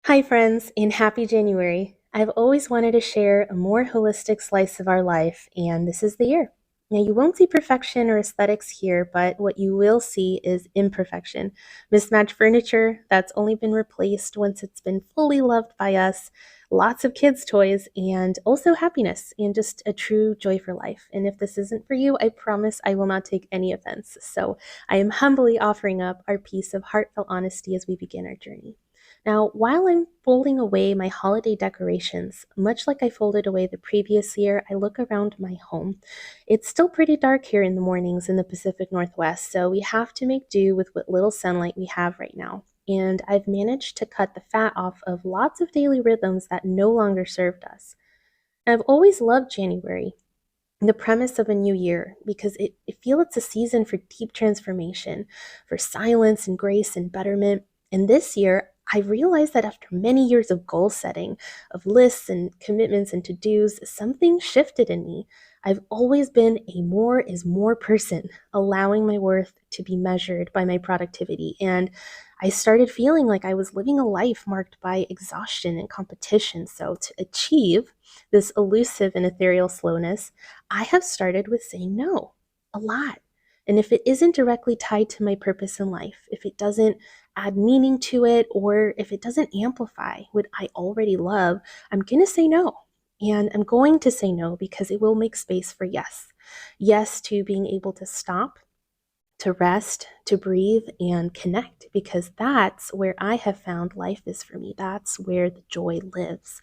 Hi, friends, and happy January. I've always wanted to share a more holistic slice of our life, and this is the year. Now, you won't see perfection or aesthetics here, but what you will see is imperfection. Mismatched furniture that's only been replaced once it's been fully loved by us, lots of kids' toys, and also happiness and just a true joy for life. And if this isn't for you, I promise I will not take any offense. So I am humbly offering up our piece of heartfelt honesty as we begin our journey. Now, while I'm folding away my holiday decorations, much like I folded away the previous year, I look around my home. It's still pretty dark here in the mornings in the Pacific Northwest, so we have to make do with what little sunlight we have right now. And I've managed to cut the fat off of lots of daily rhythms that no longer served us. I've always loved January, the premise of a new year, because I feel it's a season for deep transformation, for silence and grace and betterment. And this year, I realized that after many years of goal setting, of lists and commitments and to dos, something shifted in me. I've always been a more is more person, allowing my worth to be measured by my productivity. And I started feeling like I was living a life marked by exhaustion and competition. So, to achieve this elusive and ethereal slowness, I have started with saying no a lot. And if it isn't directly tied to my purpose in life, if it doesn't add meaning to it, or if it doesn't amplify what I already love, I'm going to say no. And I'm going to say no because it will make space for yes. Yes to being able to stop, to rest, to breathe, and connect, because that's where I have found life is for me. That's where the joy lives.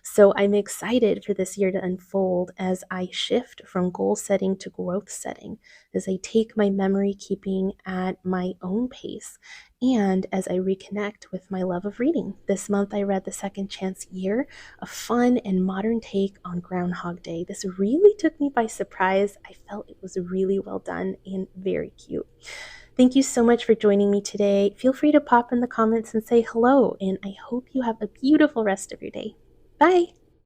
So I'm excited for this year to unfold as I shift from goal setting to growth setting, as I take my memory keeping at my own pace, and as I reconnect with my love of reading. This month I read The Second Chance Year, a fun and modern take on Groundhog Day. This really took me by surprise. I felt it was really well done and very cute. Thank you so much for joining me today. Feel free to pop in the comments and say hello, and I hope you have a beautiful rest of your day. Bye!